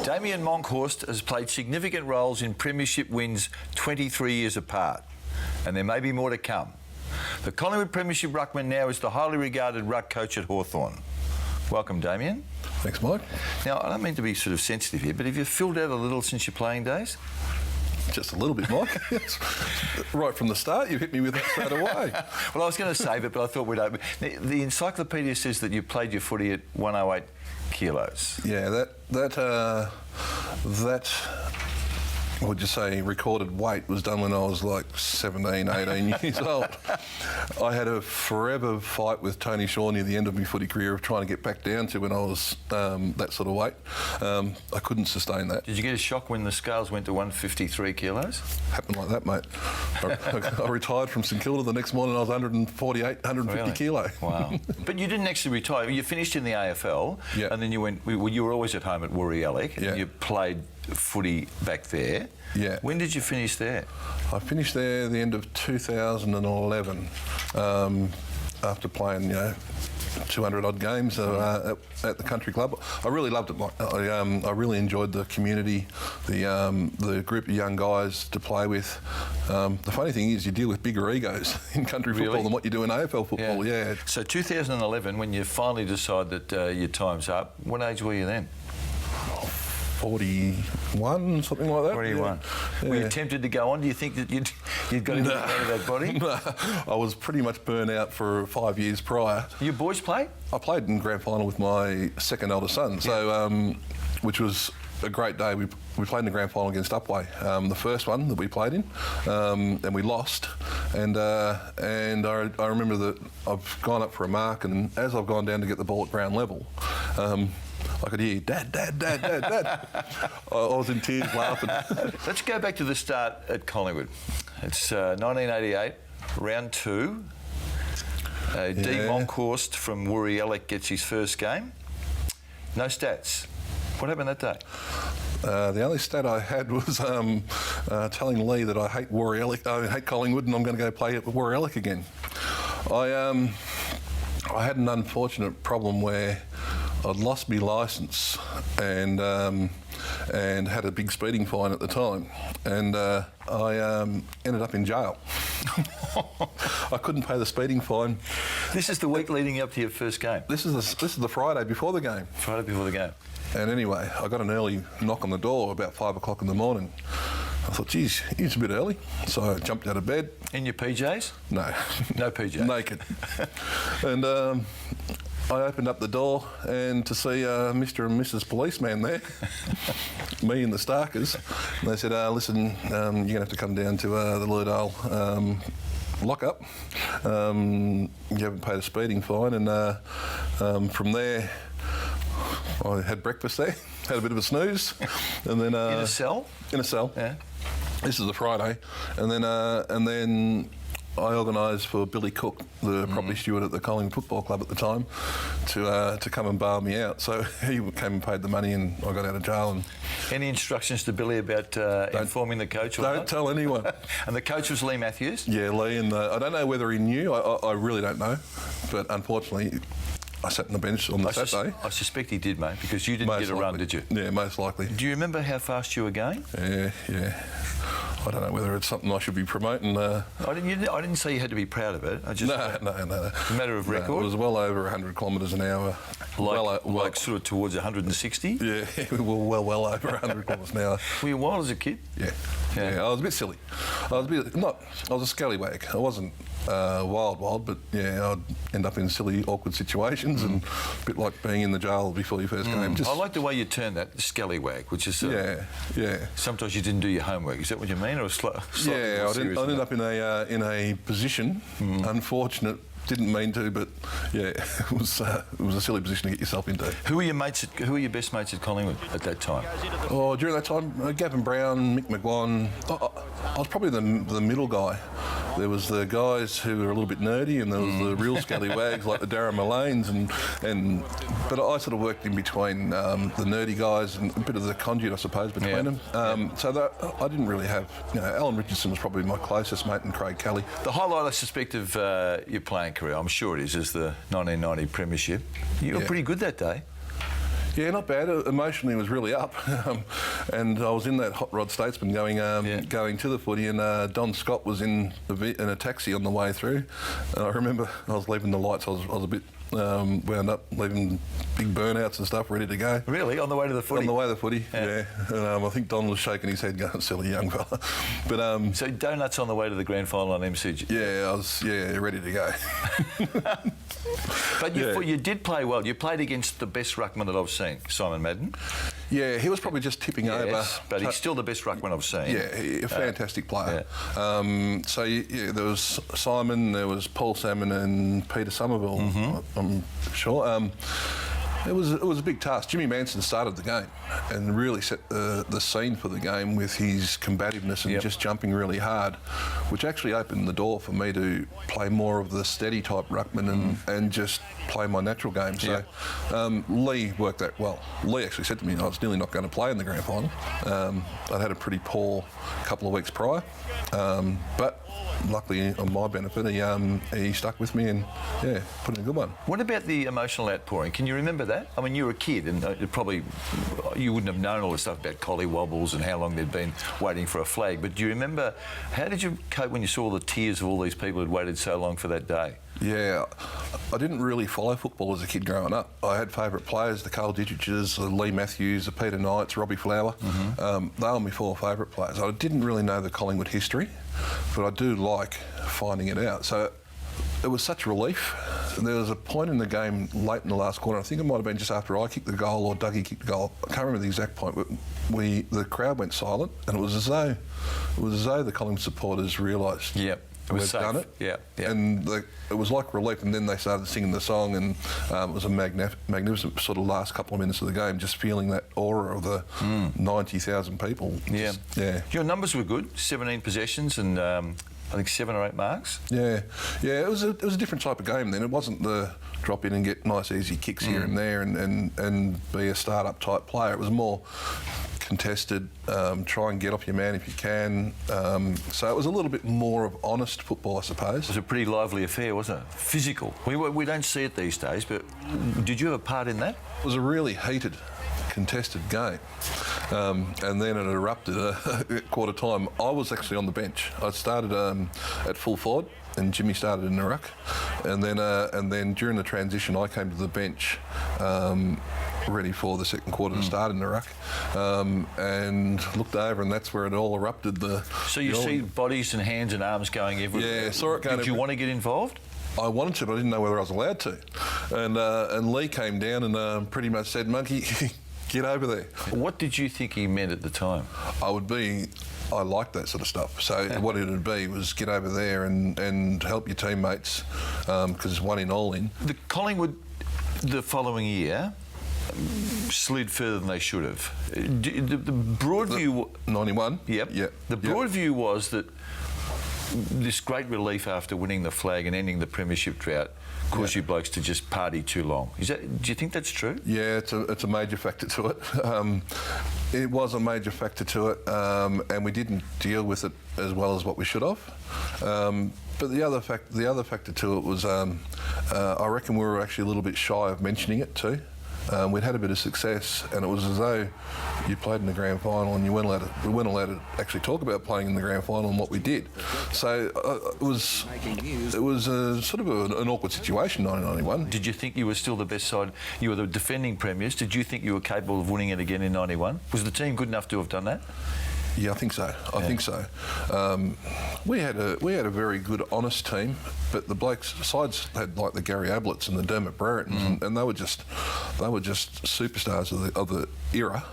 Damian Monkhorst has played significant roles in premiership wins 23 years apart, and there may be more to come. The Collingwood premiership ruckman now is the highly regarded ruck coach at Hawthorn. Welcome, Damian. Thanks, Mike. Now, I don't mean to be sort of sensitive here, but have you filled out a little since your playing days? Just a little bit, Mike. Right from the start, you hit me with that straight away. Well, I was going to save it, but I thought we'd open. The encyclopedia says that you played your footy at 108 kilos. Yeah, that would you say recorded weight was done when I was like 17, 18 years old. I had a forever fight with Tony Shaw near the end of my footy career of trying to get back down to when I was that sort of weight. I couldn't sustain that. Did you get a shock when the scales went to 153 kilos? Happened like that, mate. I retired from St Kilda the next morning. I was 148, 150 Really? kilo. Wow. But you didn't actually retire. You finished in the AFL, Yeah. and then you went. Well, you were always at home at Warrigallock, Yeah. and you played footy back there. Yeah. When did you finish there? I finished there at the end of 2011 after playing, 200 odd games at the country club. I really loved it, Mike. I really enjoyed the community, the group of young guys to play with. The funny thing is you deal with bigger egos in country football Really? than what you do in AFL football, yeah. So 2011, when you finally decide that your time's up, what age were you then? 41, something like that. 41. Yeah. Were you tempted to go on? Do you think that you'd got to get out of that body? No, I was pretty much burnt out for 5 years prior. Your boys play? I played in grand final with my second eldest son, so which was a great day. We played in the grand final against Upwey, the first one that we played in, and we lost. And I remember that I've gone up for a mark, and as I've gone down to get the ball at ground level, I could hear, Dad, Dad, Dad, Dad, Dad. I was in tears laughing. Let's go back to the start at Collingwood. It's 1988, round 2. D. Monkhorst from Warrigallock gets his first game. No stats. What happened that day? The only stat I had was telling Lee that I hate Collingwood, and I'm going to go play at Warrigallock again. I had an unfortunate problem where I'd lost my licence and had a big speeding fine at the time, and I ended up in jail. I couldn't pay the speeding fine. This is the week leading up to your first game. This is the Friday before the game. Friday before the game. And anyway, I got an early knock on the door about 5 o'clock in the morning. I thought, geez, it's a bit early. So I jumped out of bed. In your PJs? No. No PJs? Naked. And I opened up the door and to see Mr. and Mrs. Policeman there, me and the Starkers. And they said, listen, you're going to have to come down to the Lurdale lock-up. You haven't paid a speeding fine. And from there, I had breakfast there, had a bit of a snooze, and then In a cell? In a cell. Yeah. This is the Friday, and then I organised for Billy Cook, the property steward at the Collingwood Football Club at the time, to come and bail me out. So he came and paid the money, and I got out of jail. And Any instructions to Billy about informing the coach? Or don't not? tell anyone. And the coach was Lee Matthews? Yeah, Lee, and I don't know whether he knew. I really don't know, but unfortunately, I sat on the bench on the Saturday. I suspect he did, mate, because you didn't Most get a run, likely. did you? Yeah, most likely. Do you remember how fast you were going? Yeah. I don't know whether it's something I should be promoting. I didn't say you had to be proud of it. I just No. It's a matter of record. No, it was well over 100 kilometres an hour. Like sort of towards 160? Yeah, we were well over 100 kilometres an hour. Were you wild as a kid? Yeah, I was a bit silly. I was a scallywag. I wasn't wild, but yeah, I'd end up in silly, awkward situations, and a bit like being in the jail before your first game. I like the way you turned that, scallywag, which is... Yeah. Sometimes you didn't do your homework. Is that what you mean? Or Yeah, I ended up in a position, unfortunate, didn't mean to, but yeah, it was a silly position to get yourself into. Who were your best mates at Collingwood at that time? Oh, during that time, Gavin Brown, Mick McGuan. I was probably the middle guy. There was the guys who were a little bit nerdy, and there was the real scallywags like the Darren Millanes, but I sort of worked in between the nerdy guys and a bit of the conduit, I suppose, between them. So I didn't really have, Alan Richardson was probably my closest mate, and Craig Kelly. The highlight, I suspect, of your playing career, I'm sure it is the 1990 premiership. You were pretty good that day. Yeah, not bad. Emotionally, it was really up, and I was in that hot rod Statesman going to the footy, and Don Scott was in a taxi on the way through. And I remember I was leaving the lights. I was a bit wound up, leaving big burnouts and stuff ready to go. Really, on the way to the footy? On the way to the footy, yeah. And I think Don was shaking his head, going, "Silly young fella." But so donuts on the way to the grand final on MCG. Yeah, I was ready to go. But you did play well. You played against the best ruckman that I've seen, Simon Madden. Yeah, he was probably just tipping over. But he's still the best ruckman I've seen. Yeah, a fantastic player. So there was Simon, there was Paul Salmon and Peter Somerville, I'm sure. It was a big task. Jimmy Manson started the game and really set the scene for the game with his combativeness and just jumping really hard, which actually opened the door for me to play more of the steady type ruckman and just play my natural game. So Lee worked that well. Lee actually said to me I was nearly not going to play in the grand final. I'd had a pretty poor couple of weeks prior, but luckily, on my benefit, he stuck with me and put in a good one. What about the emotional outpouring? Can you remember that? I mean, you were a kid, and you wouldn't have known all the stuff about collie wobbles and how long they'd been waiting for a flag. But do you remember, how did you cope when you saw the tears of all these people who'd waited so long for that day? Yeah, I didn't really follow football as a kid growing up. I had favourite players, the Carl Didriches, the Lee Matthews, the Peter Knights, Robbie Flower. They were my four favourite players. I didn't really know the Collingwood history, but I do like finding it out. So it was such relief. There was a point in the game late in the last quarter, I think it might have been just after I kicked the goal or Dougie kicked the goal, I can't remember the exact point, but the crowd went silent, and it was as though the Collingwood supporters realised we've done it. Yeah. And it was like relief, and then they started singing the song, and it was a magnificent sort of last couple of minutes of the game, just feeling that aura of the 90,000 people. Your numbers were good, 17 possessions and I think 7 or 8 marks. Yeah. It was a different type of game then. It wasn't the drop in and get nice easy kicks here and there and be a start-up type player. It was more contested, try and get off your man if you can. So it was a little bit more of honest football, I suppose. It was a pretty lively affair, wasn't it? Physical. We don't see it these days, but did you have a part in that? It was a really heated, contested game. And then it erupted at quarter time. I was actually on the bench. I started at full forward, and Jimmy started in the ruck. And then during the transition, I came to the bench, ready for the second quarter to start in the ruck, and looked over, and that's where it all erupted. So you see bodies and hands and arms going everywhere. Yeah, saw it going. Did you want to get involved? I wanted to, but I didn't know whether I was allowed to. And Lee came down and pretty much said, "Monkey, get over there." What did you think he meant at the time? I liked that sort of stuff. So what it would be was get over there and help your teammates, because it's one in, all in. The Collingwood, the following year, slid further than they should have. The broad view... 91? Yep. The broad view was that this great relief after winning the flag and ending the premiership drought caused you blokes to just party too long. Do you think that's true? Yeah, it's a major factor to it. It was a major factor to it, and we didn't deal with it as well as what we should have. But the other factor to it was, I reckon we were actually a little bit shy of mentioning it too. We'd had a bit of success, and it was as though you played in the grand final and we weren't allowed to actually talk about playing in the grand final and what we did. So it was a sort of an awkward situation, 1991. Did you think you were still the best side? You were the defending premiers. Did you think you were capable of winning it again in 91? Was the team good enough to have done that? Yeah, I think so. I think so. We had a very good, honest team, but the sides had like the Gary Abletts and the Dermot Brerettons, and they were just superstars of the era.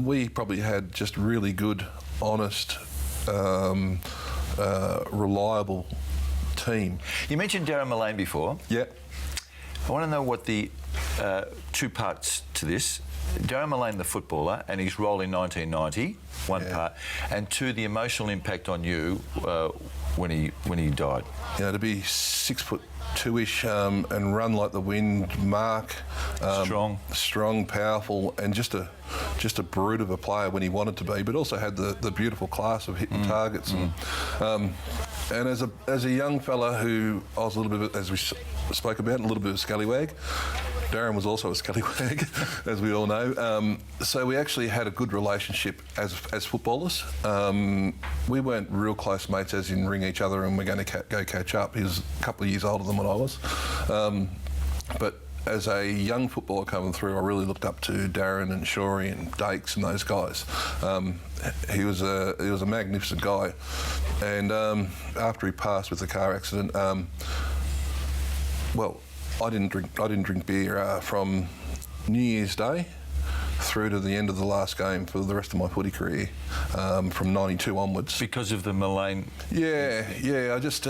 We probably had just really good, honest, reliable team. You mentioned Darren Millane before. Yeah. I want to know what the two parts to this. Darren Millane, the footballer, and his role in 1990, one part, and two, the emotional impact on you when he died. You know, to be 6'2"-ish and run like the wind, mark, strong, powerful, and just just a brute of a player when he wanted to be, but also had the beautiful class of hitting targets. And as a young fella who I was a little bit, as we spoke about, a little bit of a scallywag. Darren was also a scallywag, as we all know. So we actually had a good relationship as footballers. We weren't real close mates, as in ring each other and we're going to go catch up. He was a couple of years older than what I was. But as a young footballer coming through, I really looked up to Darren and Shorey and Dakes and those guys. He was a magnificent guy. And after he passed with the car accident, I didn't drink beer from New Year's Day through to the end of the last game for the rest of my footy career, from '92 onwards. Because of the Millane? Yeah. I just,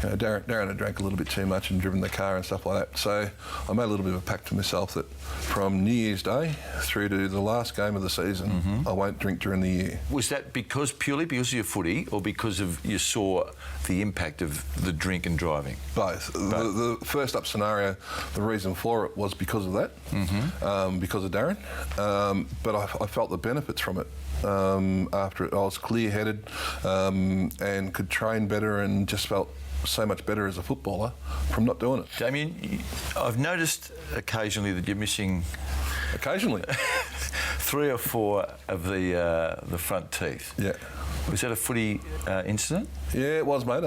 Darren had drank a little bit too much and driven the car and stuff like that. So I made a little bit of a pact to myself that from New Year's Day through to the last game of the season, I won't drink during the year. Was that purely because of your footy, or because of you saw the impact of the drink and driving? Both. The first up scenario, the reason for it was because of that, because of Darren. But I felt the benefits from it. After it, I was clear-headed and could train better and just felt so much better as a footballer from not doing it. Damian, I've noticed occasionally that you're missing... Occasionally? 3 or 4 of the front teeth. Yeah. Was that a footy incident? Yeah, it was, mate.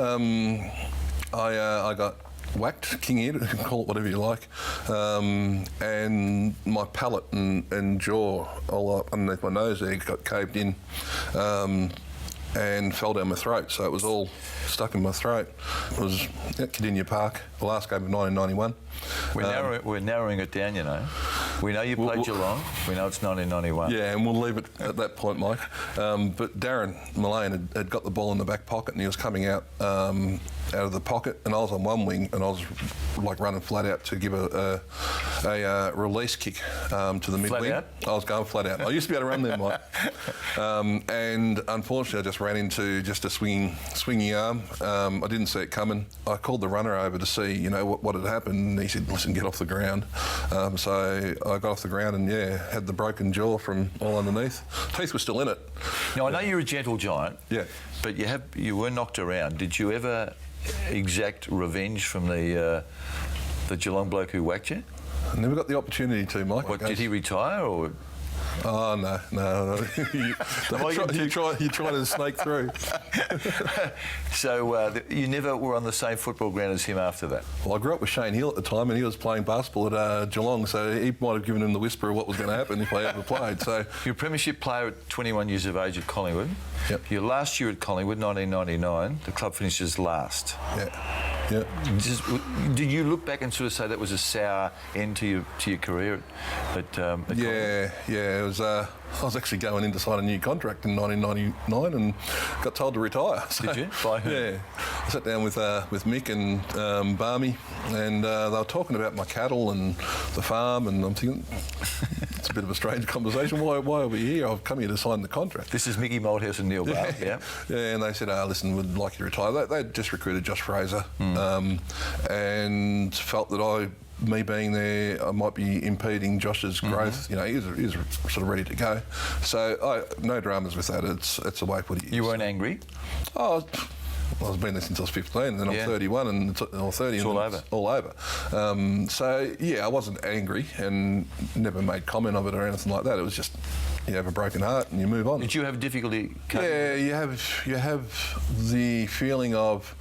I got whacked, king-eared, call it whatever you like, and my palate and jaw all up underneath my nose there got caved in and fell down my throat, so it was all stuck in my throat. It was at Cardinia Park, the last game of 1991. We're narrowing it down, you know. We know you played Geelong. We know it's 1991. Yeah, and we'll leave it at that point, Mike. But Darren Millane had got the ball in the back pocket and he was coming out of the pocket, and I was on one wing and I was like running flat out to give a release kick to the mid wing. Flat out? I was going flat out. I used to be able to run there, Mike. And unfortunately, I just ran into just a swinging arm. I didn't see it coming. I called the runner over to see, what had happened. And he said, "Listen, get off the ground." So I got off the ground and had the broken jaw from all underneath. Teeth were still in it. Now I know you're a gentle giant. Yeah. But you were knocked around. Did you ever exact revenge from the Geelong bloke who whacked you? I never got the opportunity to, Mike. What, did he retire or? Oh, no. You're trying to snake through. So you never were on the same football ground as him after that? Well, I grew up with Shane Hill at the time, and he was playing basketball at Geelong, so he might have given him the whisper of what was going to happen if I ever played. So you're a premiership player at 21 years of age at Collingwood. Yep. Your last year at Collingwood, 1999, the club finishes last. Yeah. Did you look back and sort of say that was a sour end to your career at Collingwood? Yeah. It was. I was actually going in to sign a new contract in 1999 and got told to retire. So, did you? By who? Yeah. I sat down with Mick and Barmy, and they were talking about my cattle and the farm, and I'm thinking, it's a bit of a strange conversation. Why are we here? I've come here to sign the contract. This is Mickey Malthouse and Neil Barr, yeah? Yeah, and they said, listen, we'd like you to retire. They'd just recruited Josh Fraser and felt that me being there, I might be impeding Josh's growth. He was sort of ready to go. So no dramas with that. It's the way footy is. You weren't angry? Oh, I was been there since I was 15, and then I'm 31 or 30. It's all over. All over. So I wasn't angry and never made comment of it or anything like that. It was just you have a broken heart and you move on. Did you have difficulty? Yeah, you have the feeling of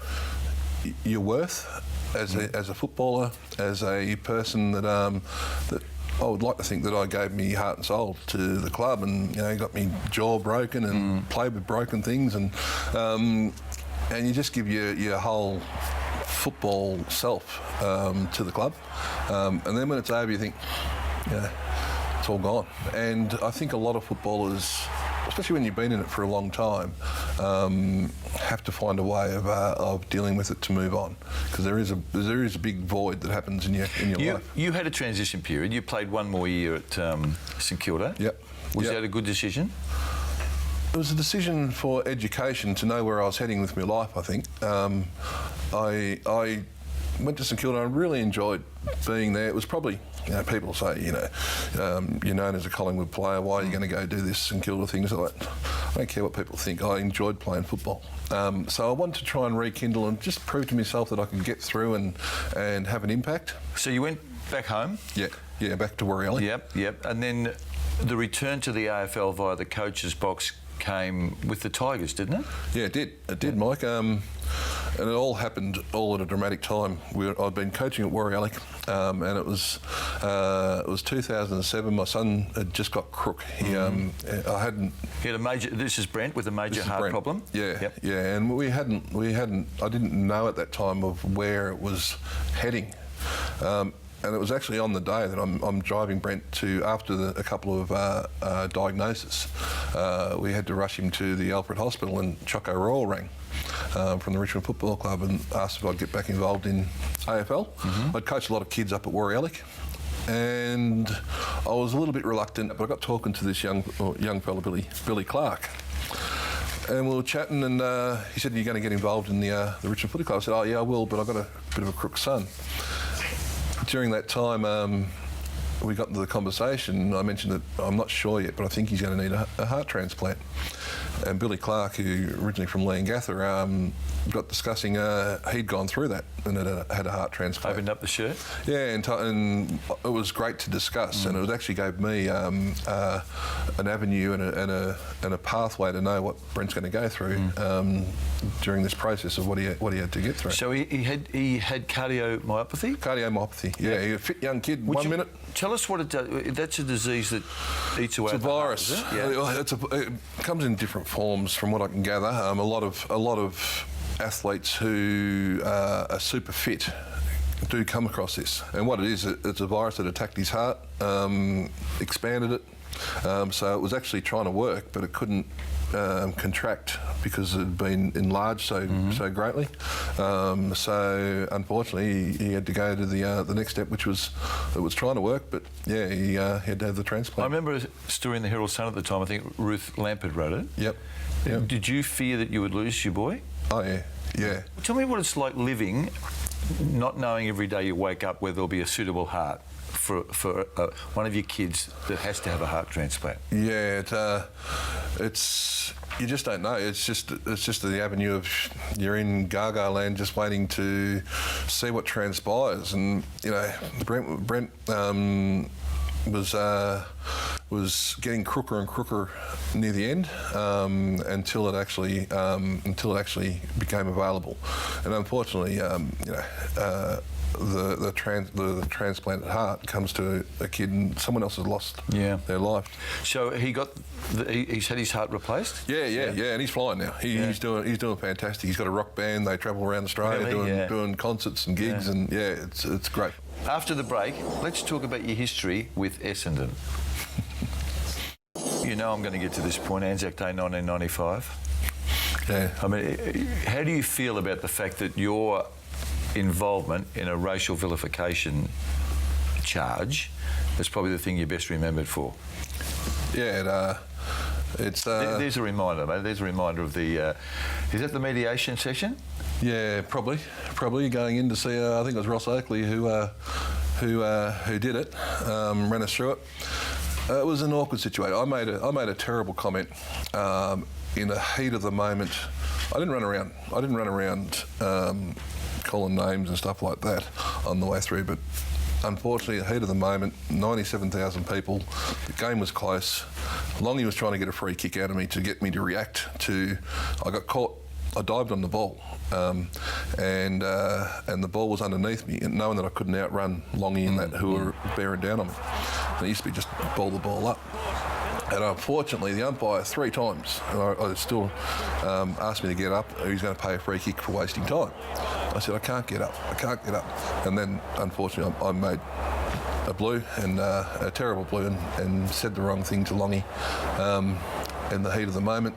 your worth as a footballer, as a person that I would like to think that I gave me heart and soul to the club, and got me jaw broken and played with broken things, and you just give your whole football self to the club, and then when it's over, you think, it's all gone. And I think a lot of footballers, especially when you've been in it for a long time, have to find a way of dealing with it to move on, because there is a big void that happens in your life. You had a transition period. You played one more year at St Kilda. Yep. Was that a good decision? It was a decision for education to know where I was heading with my life, I think. I went to St Kilda. I really enjoyed being there. It was probably, people say, you're known as a Collingwood player. Why are you going to go do this St Kilda things like that? I don't care what people think. I enjoyed playing football. So I wanted to try and rekindle and just prove to myself that I could get through and have an impact. So you went back home? Yeah, back to Warrigalli. Yep. And then the return to the AFL via the coach's box came with the Tigers, didn't it? Yeah, it did, Mike. And it all happened all at a dramatic time. I'd been coaching at Warrigalli, and it was 2007. My son had just got crook. He had a major. This is Brent with a major heart problem. Yeah, and we hadn't. I didn't know at that time of where it was heading. And it was actually on the day that I'm driving Brent to, after a couple of diagnoses, we had to rush him to the Alfred Hospital, and Choco Royal rang from the Richmond Football Club and asked if I'd get back involved in AFL. I'd coached a lot of kids up at Warrigalli, and I was a little bit reluctant, but I got talking to this young fella, Billy Clark. And we were chatting, and he said, "Are you going to get involved in the Richmond Footy Club?" I said, "Oh yeah, I will, but I've got a bit of a crook son." During that time, we got into the conversation. I mentioned that I'm not sure yet, but I think he's going to need a heart transplant. And Billy Clark, who originally from Leongatha, got discussing he'd gone through that and had a heart transplant. Opened up the shirt? Yeah, and it was great to discuss, and it actually gave me an avenue and a pathway to know what Brent's going to go through during this process of what he had to get through. So he had cardiomyopathy? Cardiomyopathy, yeah. He's a fit young kid. Minute. Tell us what it does. That's a disease that eats away. It's a virus. It comes in different forms, from what I can gather. A lot of athletes who are super fit do come across this, and what it is, it's a virus that attacked his heart, expanded it, so it was actually trying to work, but it couldn't contract because it had been enlarged so greatly. So unfortunately, he had to go to the next step, which was trying to work, but yeah, he had to have the transplant. I remember a story in the Herald Sun at the time. I think Ruth Lampard wrote it. Yep. Did you fear that you would lose your boy? Oh yeah. Tell me what it's like living, not knowing every day you wake up where there'll be a suitable heart for one of your kids that has to have a heart transplant. Yeah, it's you just don't know. It's just the avenue of you're in Gaga land, just waiting to see what transpires. And Brent was getting crooker and crooker near the end until it actually became available. And unfortunately, the transplanted heart comes to a kid and someone else has lost their life. So he's had his heart replaced? Yeah, and he's flying now. He's doing fantastic. He's got a rock band. They travel around Australia doing concerts and gigs, and it's great. After the break, let's talk about your history with Essendon. I'm going to get to this point, Anzac Day 1995. Yeah. I mean, how do you feel about the fact that your involvement in a racial vilification charge is probably the thing you're best remembered for? Yeah, it's... There's a reminder, mate. There's a reminder of the... is that the mediation session? Yeah, probably going in to see. I think it was Ross Oakley who did it, ran us through it. It was an awkward situation. I made a terrible comment in the heat of the moment. I didn't run around calling names and stuff like that on the way through, but unfortunately, at the heat of the moment, 97,000 people. The game was close. Longy was trying to get a free kick out of me to get me to react to. I got caught. I dived on the ball, and the ball was underneath me, and knowing that I couldn't outrun Longy and that who were bearing down on me, they used to be just ball the ball up. And unfortunately, the umpire 3 times, and I still asked me to get up. He's going to pay a free kick for wasting time. I said, I can't get up. And then, unfortunately, I made a blue, and a terrible blue, and said the wrong thing to Longy in the heat of the moment.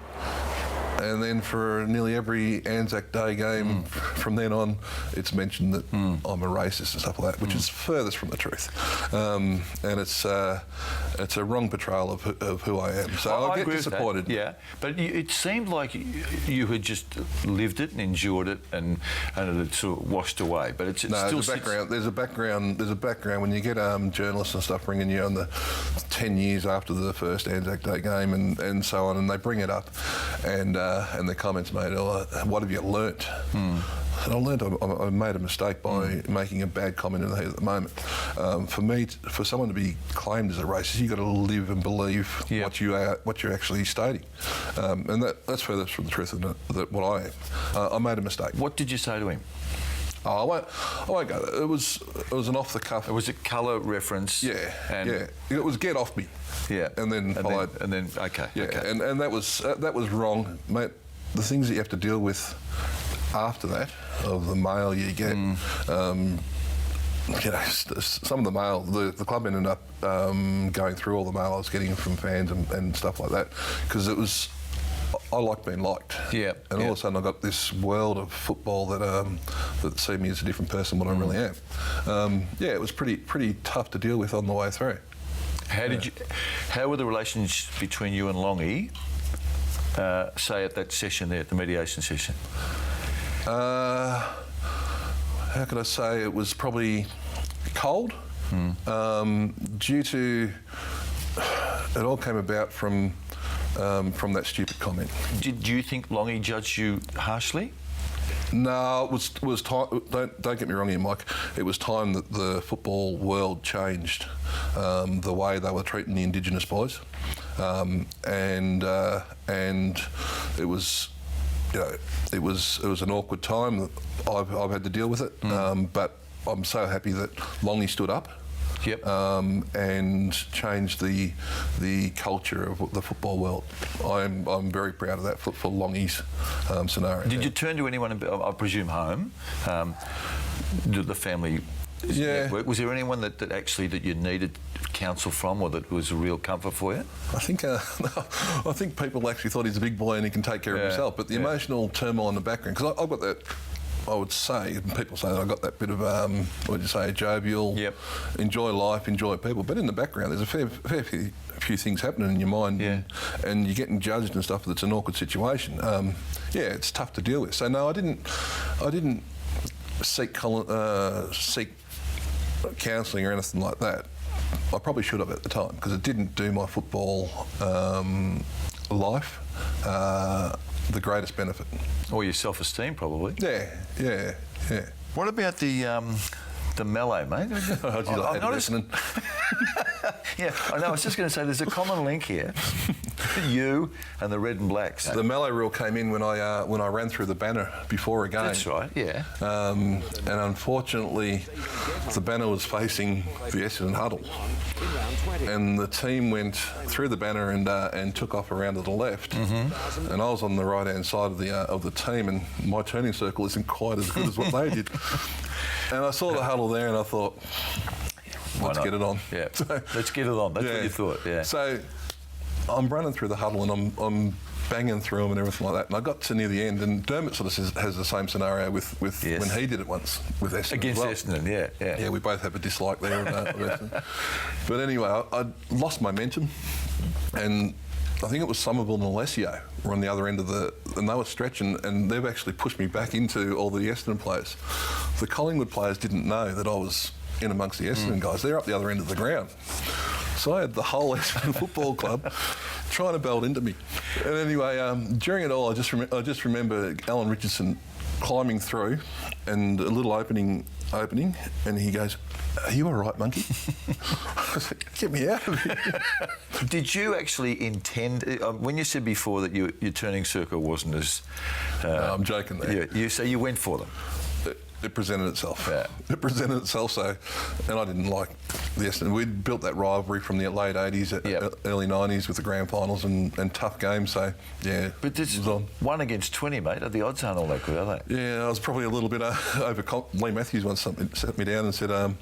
And then for nearly every Anzac Day game from then on, it's mentioned that I'm a racist and stuff like that, which is furthest from the truth. And it's a wrong portrayal of who I am. So I get disappointed. Yeah, but it seemed like you had just lived it and endured it, and it had sort of washed away. But it's no, still there's a background when you get journalists and stuff ringing you on the 10 years after the first Anzac Day game and so on, and they bring it up, and the comments made, "Oh, what have you learnt?" And I learned I made a mistake by making a bad comment in the heat of the moment. For someone to be claimed as a racist, you've got to live and believe what you're actually stating, and that's further from the truth that what I am. I made a mistake. What did you say to him? Oh, I won't go there. It was an off the cuff. It was a colour reference. Yeah, It was get off me. Yeah, and then followed. Okay. Yeah, okay. And that was wrong, mate. The things that you have to deal with after that, of the mail you get, some of the mail, the club ended up going through all the mail I was getting from fans and stuff like that, because I like being liked. Yeah. And all of a sudden I got this world of football that see me as a different person than what I really am. It was pretty tough to deal with on the way through. How were the relations between you and Longy, say at that session there, at the mediation session? How could I say? It was probably cold, due to it all came about from that stupid comment. Did you think Longy judged you harshly? No, it was time. Don't get me wrong here, Mike. It was time that the football world changed the way they were treating the Indigenous boys, and it was, it was an awkward time that I've had to deal with it. But I'm so happy that Longy stood up. Yep. And changed the culture of the football world. I'm very proud of that for Longy's scenario. Did you turn to anyone, I presume home, the family network? Was there anyone that actually that you needed counsel from, or that was a real comfort for you? I think people actually thought he's a big boy and he can take care of himself, but the emotional turmoil in the background, because I've got that. I would say, and people say that I got that bit of, jovial, enjoy life, enjoy people. But in the background, there's a fair few things happening in your mind, and you're getting judged and stuff. That's an awkward situation. It's tough to deal with. So no, I didn't seek counselling or anything like that. I probably should have at the time, because it didn't do my football life the greatest benefit. Or your self-esteem, probably. Yeah. What about the melee, mate? I noticed. Yeah, I know. I was just going to say there's a common link here. You and the red and blacks. The melee rule came in when I ran through the banner before a game. That's right. Yeah. And unfortunately, the banner was facing the Essendon huddle, and the team went through the banner and took off around to the left. And I was on the right-hand side of the team, and my turning circle isn't quite as good as what they did. And I saw the huddle there, and I thought, let's get it on. Yeah, let's get it on. That's what you thought. Yeah. So I'm running through the huddle, and I'm banging through them and everything like that. And I got to near the end, and Dermot sort of has the same scenario with when he did it once with Essendon. Against Essendon, yeah. Yeah, we both have a dislike there. But anyway, I lost momentum, and I think it was Somerville and Alessio were on the other end of and they were stretching, and they've actually pushed me back into all the Essendon players. The Collingwood players didn't know that I was in amongst the Essendon guys. They're up the other end of the ground. So I had the whole Essendon Football Club trying to belt into me. And anyway, during it all, I just remember Alan Richardson climbing through, and a little opening, and he goes, "Are you all right, monkey?" I was like, "Get me out of here." Did you actually intend, when you said before that your turning circle wasn't as... No, I'm joking there. So you went for them? It presented itself. Yeah. It presented itself. So, and I didn't like the Essendon. We'd built that rivalry from the late 80s, early 90s with the grand finals and tough games. So, yeah. But this is 1 against 20, mate. The odds aren't all that good, are they? Yeah, I was probably a little bit over. Lee Matthews once sat me down and said,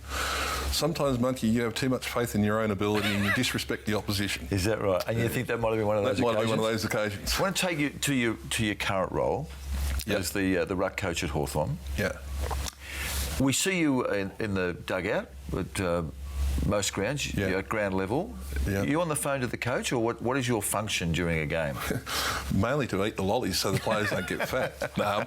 sometimes, Monkey, you have too much faith in your own ability and you disrespect the opposition. Is that right? And you think that might have been one of those occasions? That might have been one of those occasions. I want to take you to your current role as the ruck coach at Hawthorn. Yeah. We see you in the dugout at most grounds, you're at ground level. Yeah. Are you on the phone to the coach, or what is your function during a game? Mainly to eat the lollies so the players don't get fat. No,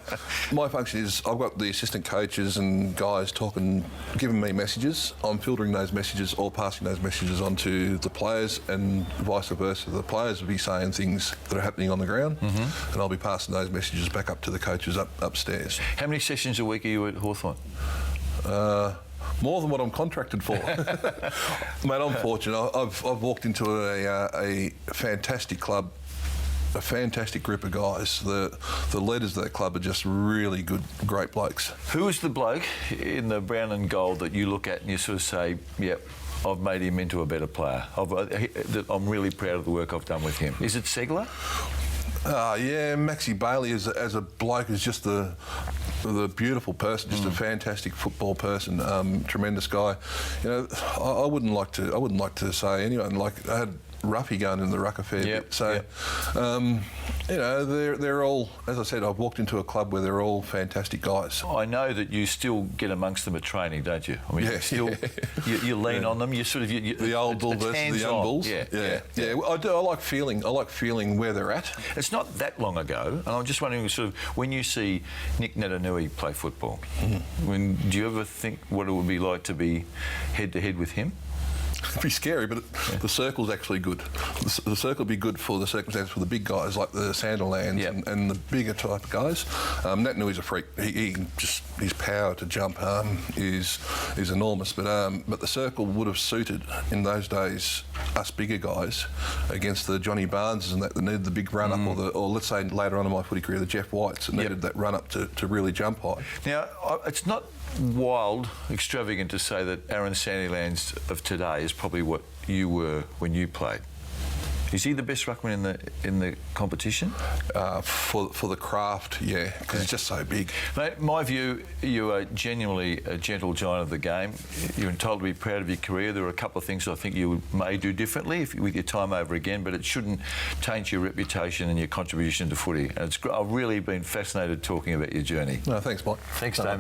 my function is I've got the assistant coaches and guys talking, giving me messages. I'm filtering those messages or passing those messages on to the players and vice versa. The players will be saying things that are happening on the ground and I'll be passing those messages back up to the coaches upstairs. How many sessions a week are you at Hawthorn? More than what I'm contracted for. Mate, I'm fortunate. I've walked into a fantastic club, a fantastic group of guys. The leaders of that club are just really good, great blokes. Who is the bloke in the brown and gold that you look at and you sort of say, yep, I've made him into a better player. I'm really proud of the work I've done with him. Is it Segler? Yeah, Maxie Bailey as a bloke is just the beautiful person, just a fantastic football person, tremendous guy. You know, I wouldn't like to say anyone. Like I had Ruffy going in the ruck a fair bit. So, you know, they're all, as I said, I've walked into a club where they're all fantastic guys. I know that you still get amongst them at training, don't you? I mean, you lean on them. You sort of the old bull versus the young bulls. Yeah. I do. I like feeling where they're at. It's not that long ago, and I'm just wondering, sort of, when you see Nick Natanui play football, do you ever think what it would be like to be head to head with him? It'd be scary, but the circle's actually good. The circle would be good for the circumstances for the big guys like the Sanderlands and the bigger type of guys. Natanui's a freak. He just his power to jump is enormous. But the circle would have suited in those days us bigger guys against the Johnny Barneses and that needed the big run up, or let's say later on in my footy career the Jeff Whites that needed that run up to really jump high. Now it's not wild, extravagant to say that Aaron Sandilands of today is probably what you were when you played. Is he the best ruckman in the competition? For the craft, yeah, because he's just so big. Mate, my view, you are genuinely a gentle giant of the game. You're entitled to be proud of your career. There are a couple of things I think you may do differently with your time over again, but it shouldn't taint your reputation and your contribution to footy. And I've really been fascinated talking about your journey. No, thanks, Mike. Thanks, Damian.